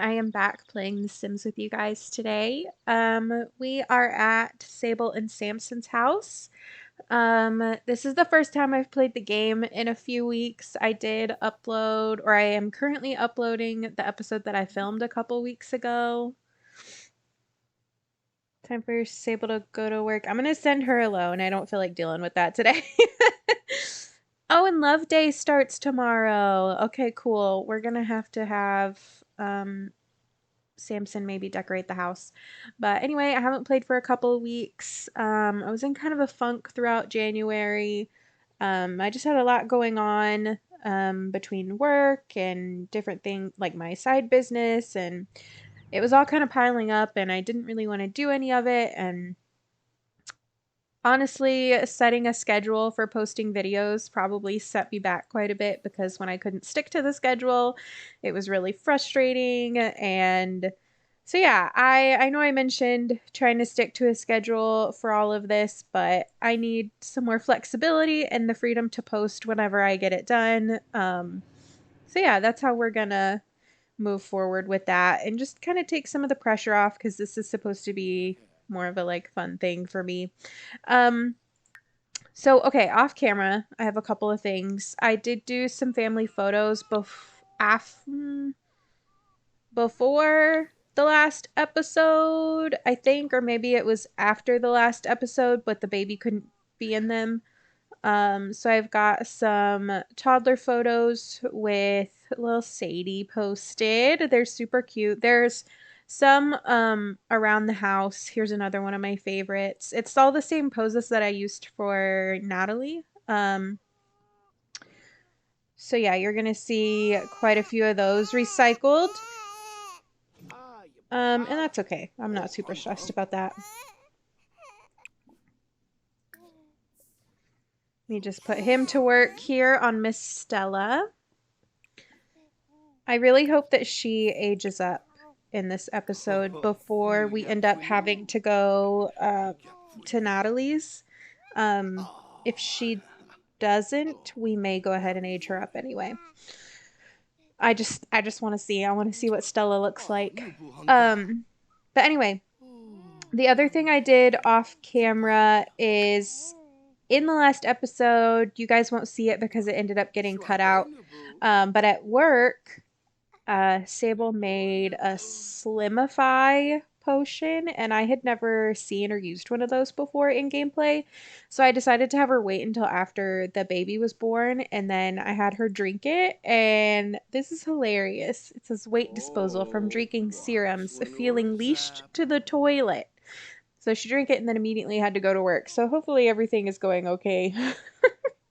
I am back playing The Sims with you guys today. We are at Sable and Samson's house. This is the first time I've played the game in a few weeks. I did upload, or I am currently uploading the episode that I filmed a couple weeks ago. Time for Sable to go to work. I'm gonna send her alone. I don't feel like dealing with that today. Oh, and Love Day starts tomorrow. Okay, cool. We're gonna have to have Samson maybe decorate the house. But anyway, I haven't played for a couple of weeks. I was in kind of a funk throughout January. I just had a lot going on between work and different things like my side business, and it was all kind of piling up, and I didn't really want to do any of it. And honestly, setting a schedule for posting videos probably set me back quite a bit because when I couldn't stick to the schedule, it was really frustrating. And so yeah, I know I mentioned trying to stick to a schedule for all of this, but I need some more flexibility and the freedom to post whenever I get it done. So yeah, that's how we're gonna move forward with that and just kind of take some of the pressure off because this is supposed to be more of a like fun thing for me. Um, so okay, off camera, I have a couple of things. I did do some family photos before the last episode, I think, or maybe it was after the last episode, but the baby couldn't be in them. So I've got some toddler photos with little Sadie posted. They're super cute. There's some around the house. Here's another one of my favorites. It's all the same poses that I used for Natalie. So yeah, you're gonna see quite a few of those recycled. And that's okay. I'm not super stressed about that. Let me just put him to work here on Miss Stella. I really hope that she ages up in this episode before we end up having to go to Natalie's. If she doesn't, we may go ahead and age her up anyway. I just want to see. I want to see what Stella looks like. But anyway, the other thing I did off camera is in the last episode, you guys won't see it because it ended up getting cut out. But at work, Sable made a Slimify potion, and I had never seen or used one of those before in gameplay. So I decided to have her wait until after the baby was born, and then I had her drink it, and this is hilarious. It says weight disposal from drinking serums, feeling leashed to the toilet. So she drank it and then immediately had to go to work. So hopefully everything is going okay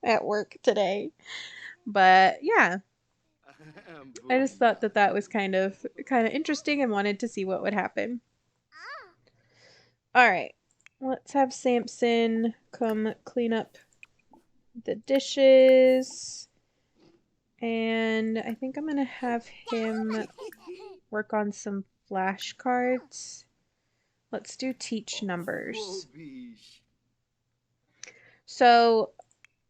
at work today. But yeah, I just thought that that was kind of interesting and wanted to see what would happen. All right, let's have Samson come clean up the dishes. And I think I'm going to have him work on some flashcards. Let's do teach numbers. So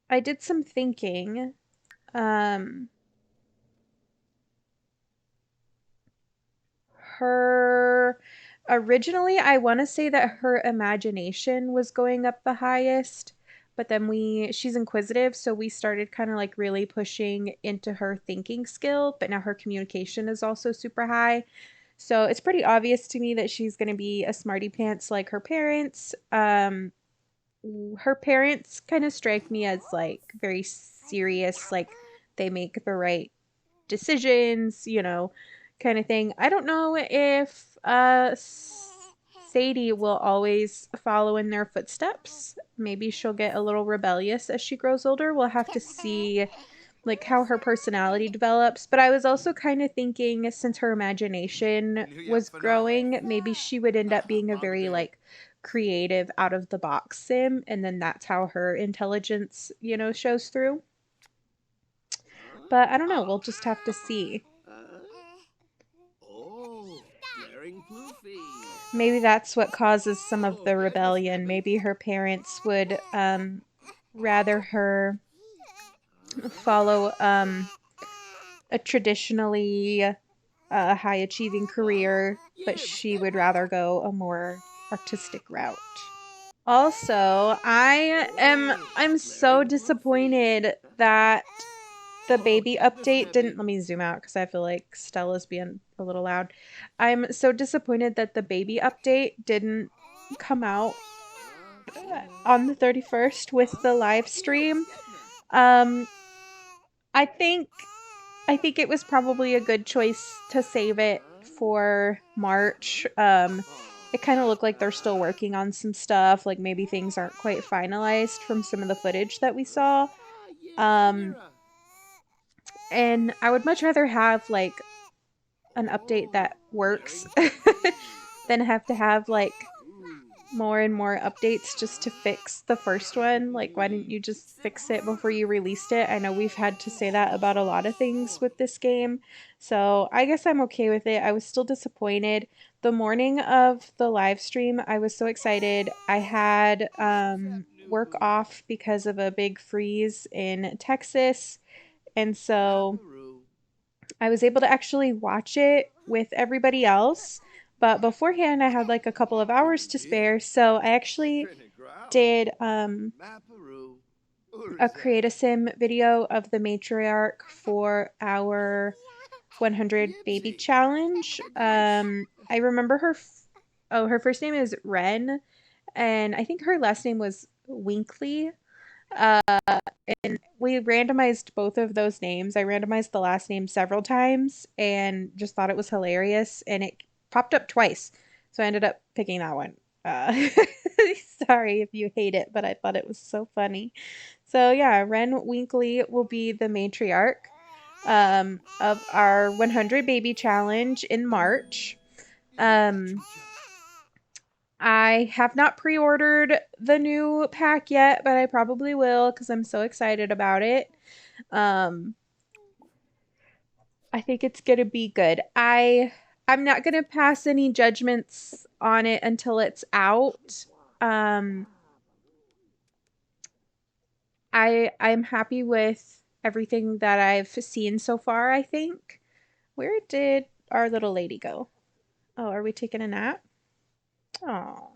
I did some thinking. Originally, I want to say that her imagination was going up the highest, but then she's inquisitive, so we started kind of like really pushing into her thinking skill, but now her communication is also super high. So it's pretty obvious to me that she's going to be a smarty pants like her parents. Her parents kind of strike me as like very serious, like they make the right decisions, kind of thing. I don't know if Sadie will always follow in their footsteps. Maybe she'll get a little rebellious as she grows older. We'll have to see like how her personality develops. But I was also kind of thinking since her imagination was growing, maybe she would end up being a very like creative out of the box sim, and then that's how her intelligence, shows through. But I don't know, we'll just have to see. Maybe that's what causes some of the rebellion. Maybe her parents would rather her follow a traditionally a high achieving career, but she would rather go a more artistic route. Also, I'm so disappointed that the baby update didn't, let me zoom out because I feel like Stella's being a little loud. I'm so disappointed that the baby update didn't come out on the 31st with the live stream. Um, I think I think it was probably a good choice to save it for March. It kind of looked like they're still working on some stuff, like maybe things aren't quite finalized from some of the footage that we saw. Um, and I would much rather have like an update that works than have to have like more and more updates just to fix the first one. Like, why didn't you just fix it before you released it? I know we've had to say that about a lot of things with this game. So I guess I'm okay with it. I was still disappointed. The morning of the live stream, I was so excited. I had work off because of a big freeze in Texas. And so I was able to actually watch it with everybody else. But beforehand, I had like a couple of hours to spare. So I actually did a create a sim video of the matriarch for our 100 baby challenge. I remember oh, her first name is Ren, and I think her last name was Winkley. Uh, and we randomized both of those names. I randomized the last name several times and just thought it was hilarious. And it popped up twice. So I ended up picking that one. Sorry if you hate it, but I thought it was so funny. So yeah, Ren Winkley will be the matriarch of our 100 baby challenge in March. I have not pre-ordered the new pack yet, but I probably will because I'm so excited about it. Um, I think it's gonna be good. I'm not gonna pass any judgments on it until it's out. Um, I'm happy with everything that I've seen so far, I think. Where did our little lady go? Oh, are we taking a nap? Oh.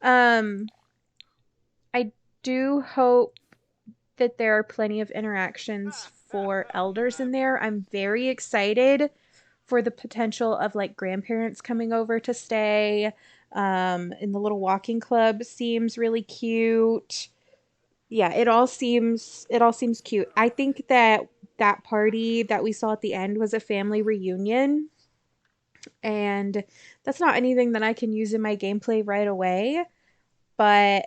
Um, I do hope that there are plenty of interactions for elders in there. I'm very excited for the potential of like grandparents coming over to stay. And the little walking club seems really cute. Yeah, it all seems cute. I think that that party that we saw at the end was a family reunion, and that's not anything that I can use in my gameplay right away, but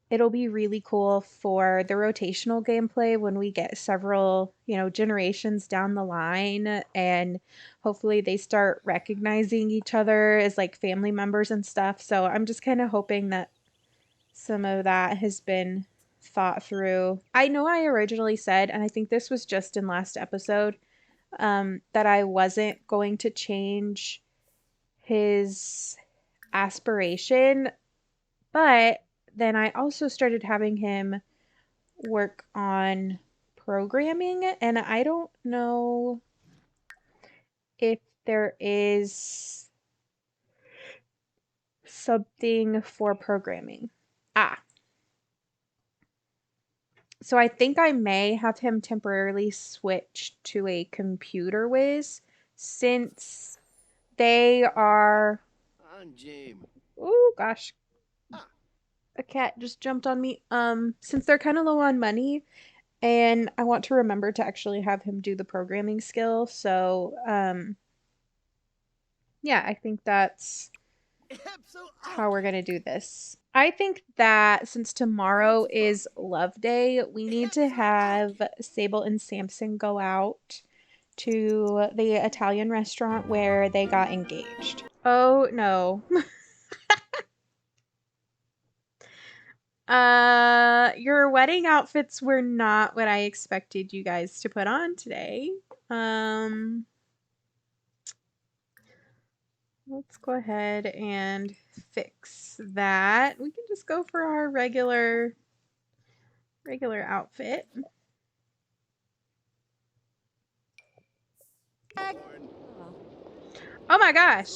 it'll be really cool for the rotational gameplay when we get several, generations down the line, and hopefully they start recognizing each other as like family members and stuff. So I'm just kind of hoping that some of that has been thought through. I know I originally said, and I think this was just in last episode, that I wasn't going to change his aspiration, but then I also started having him work on programming, and I don't know if there is something for programming. Ah, so I think I may have him temporarily switch to a computer whiz since they are. Oh gosh, a cat just jumped on me. Since they're kind of low on money, and I want to remember to actually have him do the programming skill. So, yeah, I think that's how we're going to do this. I think that since tomorrow is Love Day, we need to have Sable and Samson go out to the Italian restaurant where they got engaged. Oh no. Your wedding outfits were not what I expected you guys to put on today. Um, let's go ahead and fix that. We can just go for our regular outfit. Oh my gosh.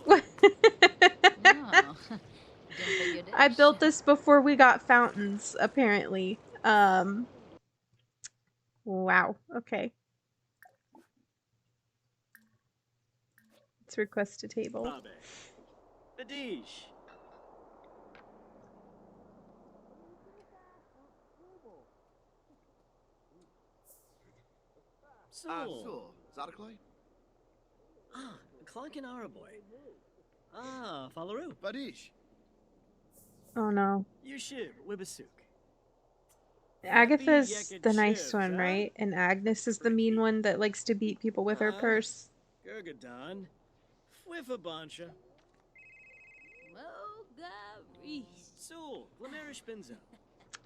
Oh, didn't figure I dish. built this before we got fountains, apparently. Wow. Okay. Let's request a table. Badish. Sul. Zadakloi? Ah, Clonkin Araboy. Ah, Falaru. Badish. Oh no. Yushib, Wibasuk. Agatha's the nice one, right? And Agnes is the mean one that likes to beat people with her purse. Gurgadon. Fwifabancha. Mogari. Sul, Glamerish Benzo.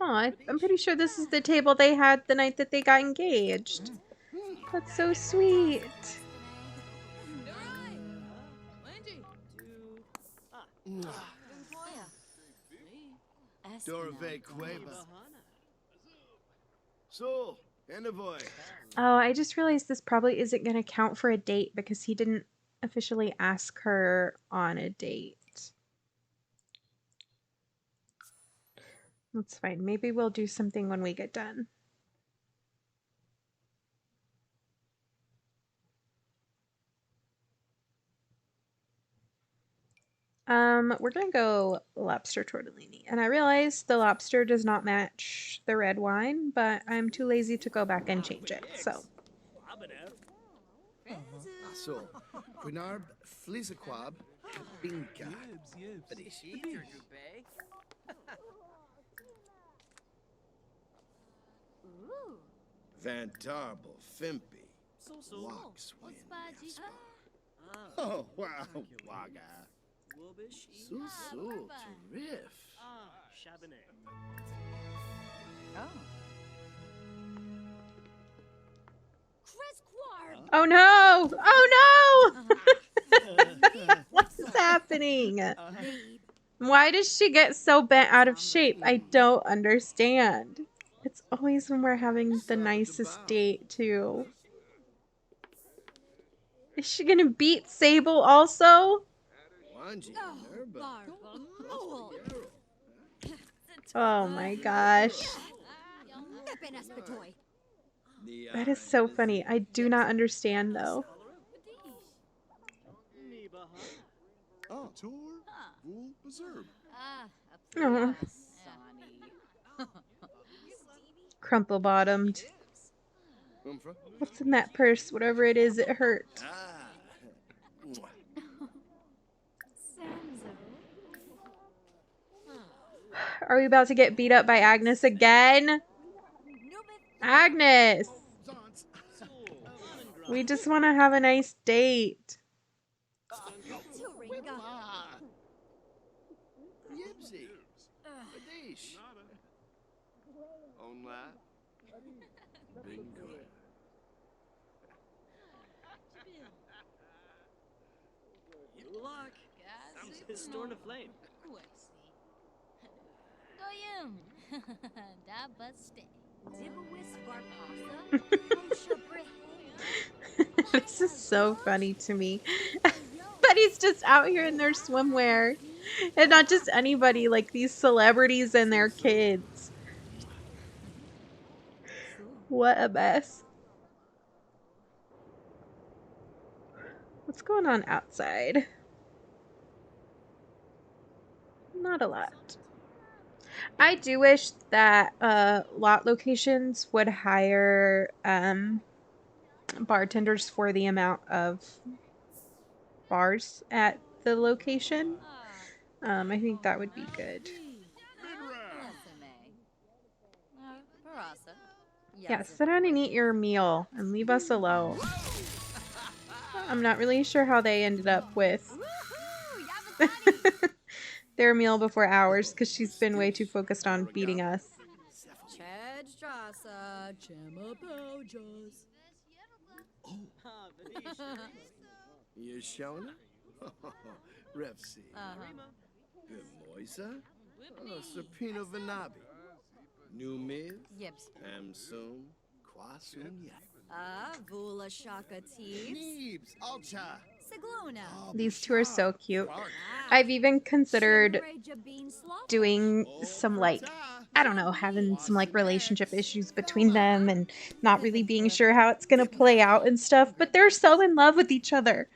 Oh, I'm pretty sure this is the table they had the night that they got engaged. That's so sweet. Dorave Queba. Sul. Enavoy. Oh, I just realized this probably isn't going to count for a date because he didn't officially ask her on a date. That's fine. Maybe we'll do something when we get done. We're gonna go lobster tortellini. And I realize the lobster does not match the red wine, but I'm too lazy to go back and change it, so. Sul. Quinarb. Flizaquab. Binka. Badish. Van Darble. Fimpy. Wax. Oh, wow. Waga. Sul. Terrific. Ah, Chabonet. Oh. Oh no! Oh no! What is happening? Why does she get so bent out of shape? I don't understand. It's always when we're having the nicest date, too. Is she gonna beat Sable also? Oh my gosh. That is so funny. I do not understand, though. Oh, Tour. Wool. Preserve. Oh, crumple bottomed. What's in that purse? Whatever it is, it hurt. Are we about to get beat up by Agnes again? Agnes! We just want to have a nice date. Yipsy. Badish. Onla. Bingo. Ulak. Storm of Flame. Goyim. Da buste. This is so funny to me. But he's just out here in their swimwear. And not just anybody, like these celebrities and their kids. What a mess. What's going on outside? Not a lot. I do wish that lot locations would hire bartenders for the amount of bars at the location. I think that would be good. Yeah, sit down and eat your meal and leave us alone. I'm not really sure how they ended up with their meal before ours because she's been way too focused on beating us. Yeshona? Refsi. Moisa? Serpino Vanabi. New Miz? Yips. Amsum. Kwasun. Vula Shaka Teeves. Neebs. Alcha. These two are so cute. I've even considered doing some, like, I don't know, having some like relationship issues between them and not really being sure how it's gonna play out and stuff, but they're so in love with each other.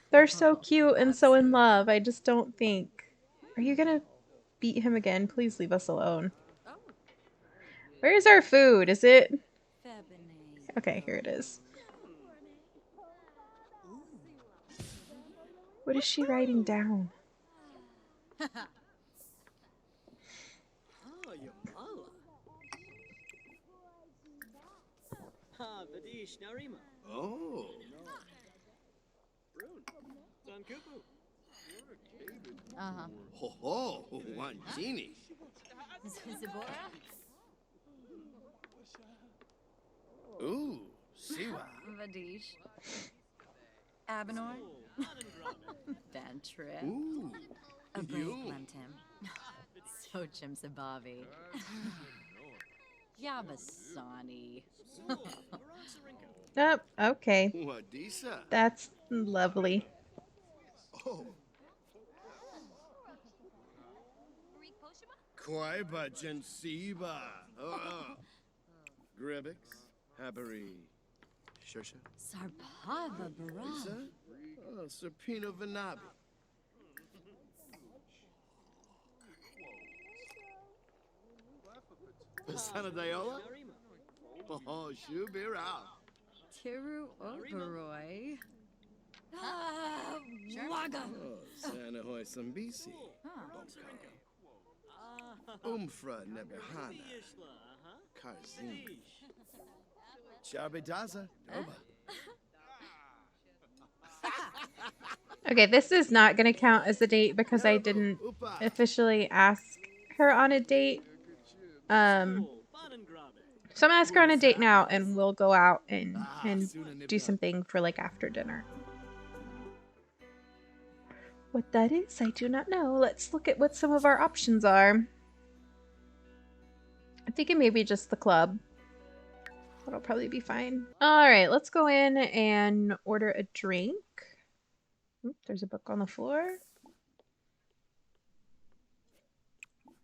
They're so cute and so in love. I just don't think. Are you gonna beat him again? Please leave us alone. Where is our food? Is it? Okay, here it is. What is she writing down? Oh, Yamala. Ha, Vadish, Narima. Oh. Brune. Zankupu. Ho ho, one genie. Ooh, Siwa. Vadish. Abenor. Bad trip. Ooh. A break You. Lentim. So Chimsabavi. Yabasani. Oh, okay. Wadisa. That's lovely. Oh. Koiba Jensiba. Grebix. Habari. Shusha. Sarpava Barab. Lisa. Serpino Vanabi. Sana Diola? Oh, Shubira. Tiru Oberoi. Waga. Oh, Sana Hoy Sambisi. Umfra Nebehana. Karzin. Shabidaza. Doba. Okay, this is not going to count as a date because I didn't officially ask her on a date. So I'm gonna ask her on a date now, and we'll go out and do something for like after dinner. What that is, I do not know. Let's look at what some of our options are. I'm thinking maybe just the club. That'll probably be fine. All right, let's go in and order a drink. Oop, there's a book on the floor.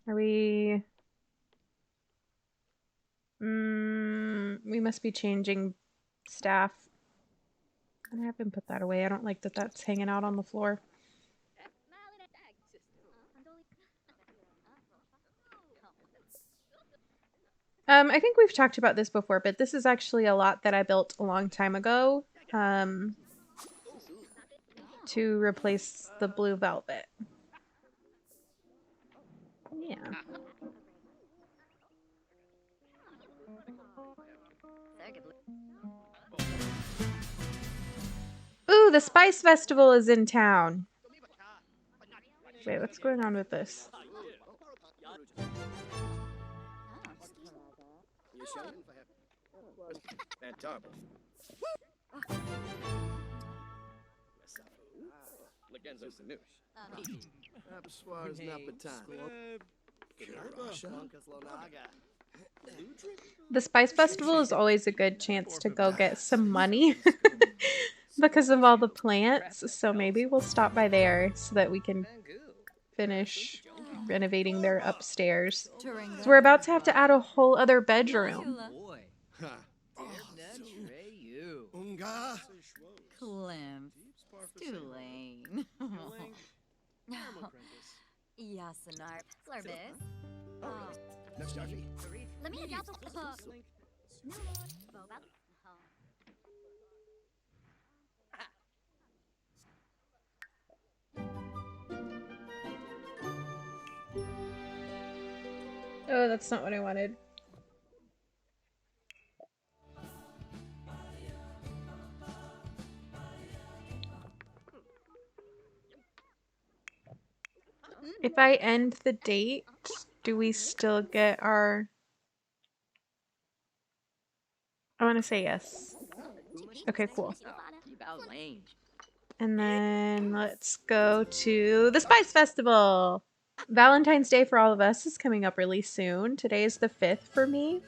Are we... we must be changing staff. I'm gonna have him put that away. I don't like that that's hanging out on the floor. I think we've talked about this before, but this is actually a lot that I built a long time ago to replace the blue velvet. Yeah. Ooh, the Spice Festival is in town. Wait, what's going on with this? The Spice Festival is always a good chance to go get some money because of all the plants. So maybe we'll stop by there so that we can finish renovating their upstairs. So we're about to have to add a whole other bedroom. Unga. Clem. Stulane. Yasanar. Slarbis. Let me get the Oh, that's not what I wanted. If I end the date, do we still get our... I want to say yes. Okay, cool. And then let's go to the Spice Festival. Valentine's Day for all of us is coming up really soon. Today is the 5th for me.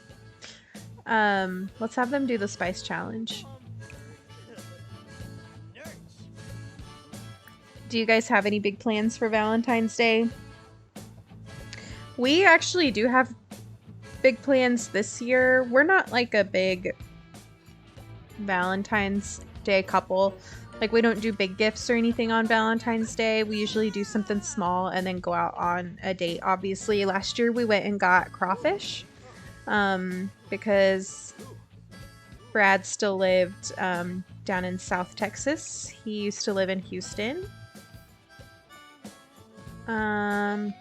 Let's have them do the Spice Challenge. Do you guys have any big plans for Valentine's Day? We actually do have big plans this year. We're not like a big Valentine's Day couple. Like, we don't do big gifts or anything on Valentine's Day. We usually do something small and then go out on a date. Obviously, last year we went and got crawfish because Brad still lived down in South Texas. He used to live in Houston.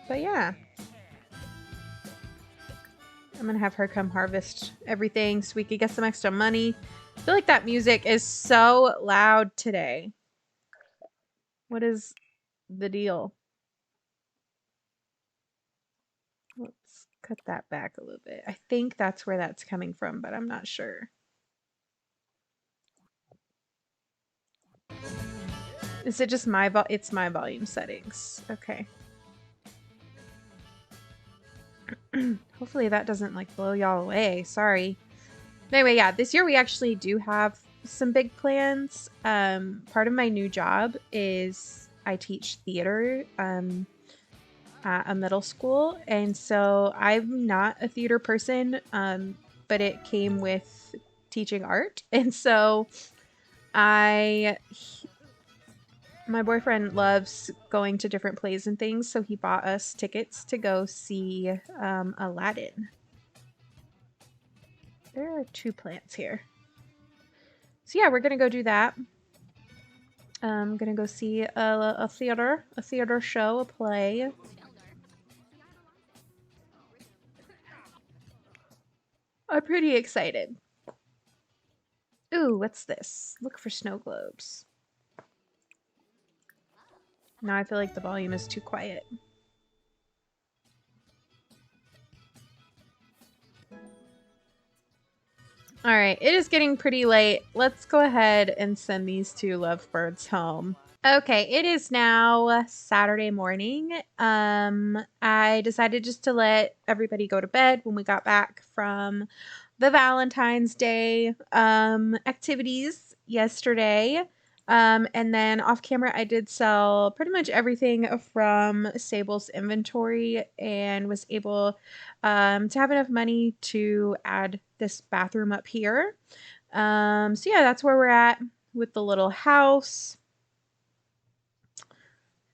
But yeah. I'm gonna have her come harvest everything so we could get some extra money. I feel like that music is so loud today. What is the deal? Let's cut that back a little bit. I think that's where that's coming from, but I'm not sure. Is it just my it's my volume settings. Okay. Hopefully that doesn't like blow y'all away. Sorry. Anyway, yeah, this year we actually do have some big plans. Part of my new job is I teach theater at a middle school, and so I'm not a theater person, but it came with teaching art, and so my boyfriend loves going to different plays and things, so he bought us tickets to go see Aladdin. There are 2 plants here. So yeah, we're gonna go do that. I'm gonna go see a theater show, a play. I'm pretty excited. Ooh, what's this? Look for snow globes. Now I feel like the volume is too quiet. Alright, it is getting pretty late. Let's go ahead and send these 2 lovebirds home. Okay, it is now Saturday morning. I decided just to let everybody go to bed when we got back from the Valentine's Day activities yesterday. And then off camera, I did sell pretty much everything from Sable's inventory and was able to have enough money to add this bathroom up here. So yeah, that's where we're at with the little house.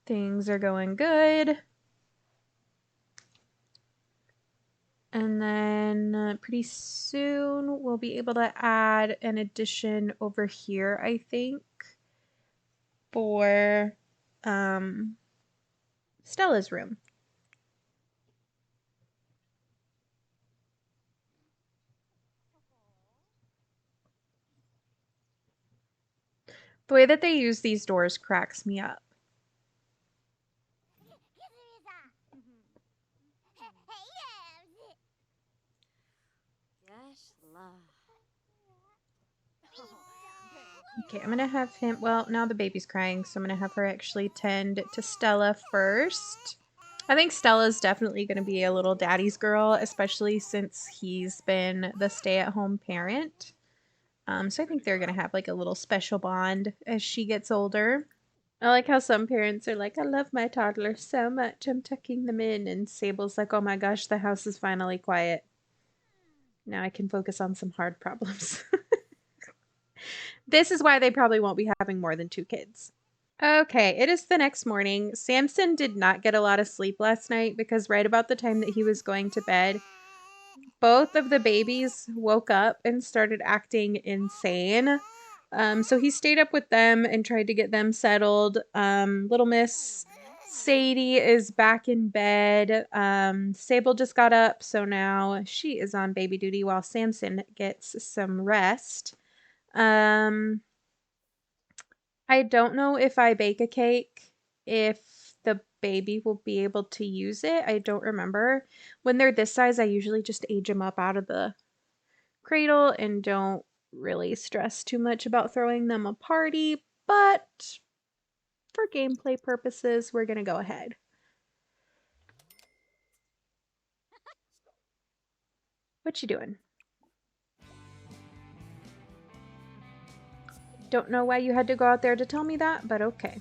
Things are going good. And then pretty soon we'll be able to add an addition over here, I think, for Stella's room. The way that they use these doors cracks me up. Okay, I'm gonna have him, well, now the baby's crying, so I'm gonna have her actually tend to Stella first. I think Stella's definitely gonna be a little daddy's girl, especially since he's been the stay-at-home parent. So I think they're gonna have like a little special bond as she gets older. I like how some parents are like, I love my toddler so much, I'm tucking them in, and Sable's like, oh my gosh, the house is finally quiet. Now I can focus on some hard problems. This is why they probably won't be having more than 2 kids. Okay, it is the next morning. Samson did not get a lot of sleep last night because right about the time that he was going to bed, both of the babies woke up and started acting insane. So he stayed up with them and tried to get them settled. Little Miss Sadie is back in bed. Sable just got up, so now she is on baby duty while Samson gets some rest. I don't know if I bake a cake, if the baby will be able to use it. I don't remember. When they're this size, I usually just age them up out of the cradle and don't really stress too much about throwing them a party, but for gameplay purposes, we're gonna go ahead. What you doing? Don't know why you had to go out there to tell me that, but okay.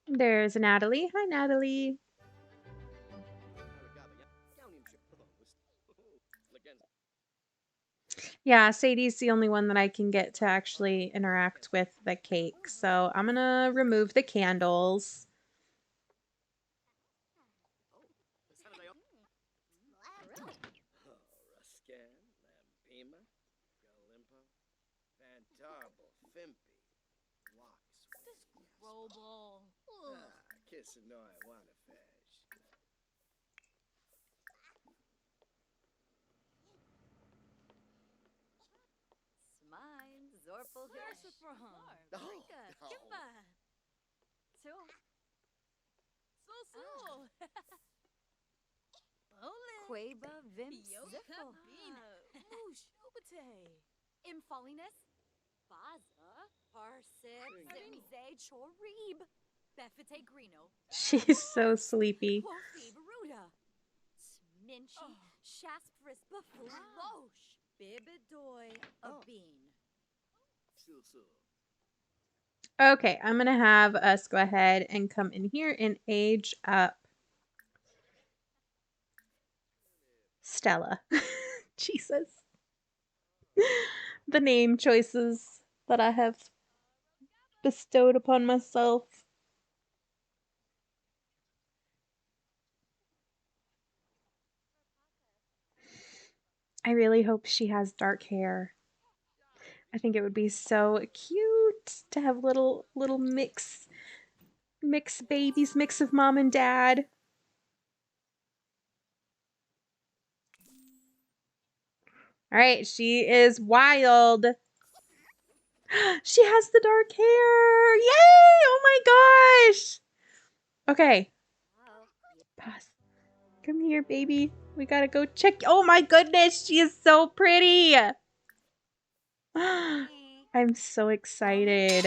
There's Natalie. Hi, Natalie. Yeah, Sadie's the only one that I can get to actually interact with the cake. So I'm gonna remove the candles. Smine, Zorpal Quaba Vim Ziffle. Imfolinus. Baza. Parsip. Zimze Chorib. Befete Greeno. She's so sleepy. Quofi Baruda. Sminchi. Shaspris Buflosh. Bibidoy. A bean. Okay, I'm gonna have us go ahead and come in here and age up Stella. Jesus. The name choices that I have bestowed upon myself. I really hope she has dark hair. I think it would be so cute to have little mix babies, mix of mom and dad. All right, she is wild. She has the dark hair. Yay! Oh my gosh. Okay. Pause. Come here, baby. We gotta go check. Oh my goodness, she is so pretty. I'm so excited.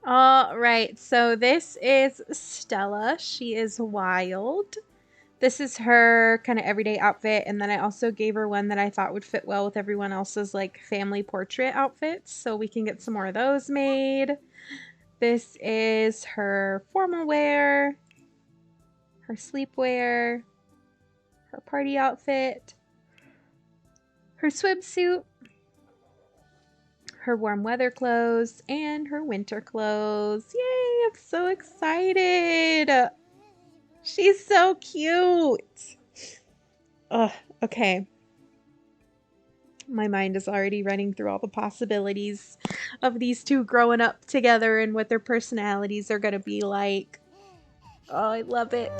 All right, so this is Stella. She is wild. This is her kind of everyday outfit, and then I also gave her one that I thought would fit well with everyone else's like family portrait outfits, so we can get some more of those made. This is her formal wear, her sleepwear, her party outfit, her swimsuit, her warm weather clothes, and her winter clothes. Yay, I'm so excited. She's so cute. Ugh, okay. My mind is already running through all the possibilities of these two growing up together and what their personalities are going to be like. Oh, I love it.